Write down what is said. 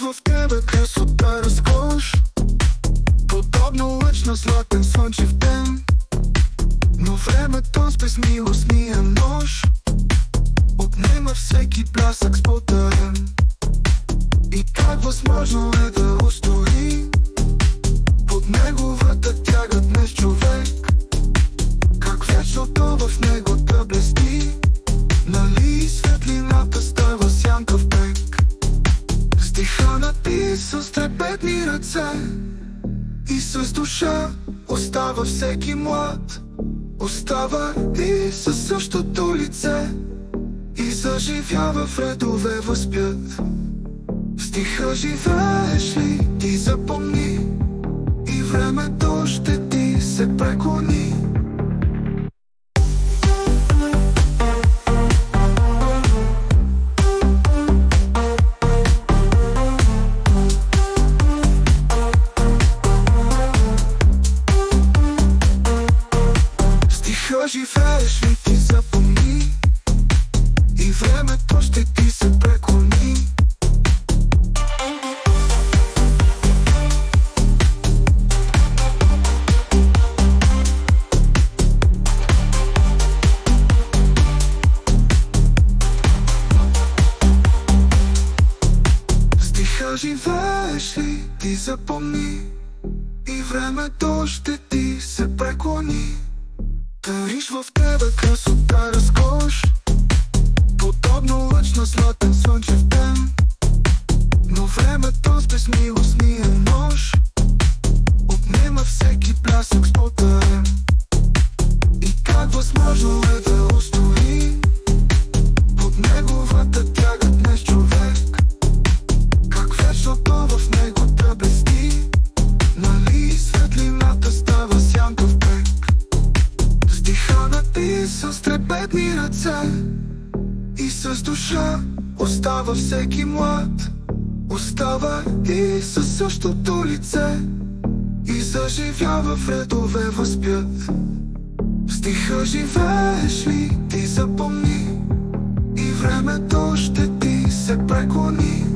в тебе красота, разкош, подобно лъч на златен слънчев ден. Но времето с безмилостния нож отнема всеки блясък споделен. И как възможно е да устои под неговата тяга днес човек? Как вечното в него да блести, нали светлината става сянка в пек? Стиханът ти с трепетни ръце и с душа остава всеки млад. Остава и със същото лице и заживява в редове възпят. В стиха живееш ли, ти запомни, и времето ще ти се преклони. Живееш ли, ти запомни, и времето ще ти се преклони. Стиха живееш ли, ти запомни, и времето ще ти се преклони. Дариш в тебе красота, разкош, подобно лъч на златен слънчев ден. Но времето с безмилостния нож отнема всеки блясък споделен. И как възможно е да устои под неговата тяга днес човек? Как вечното в него да блести, нали светлината става сянка в пек? Стиханът ти с трепетни ръце и с душа остава всеки млад. Остава и със същото лице и заживява в редове възпят. В стиха живееш ли, ти запомни, и времето ще ти се преклони.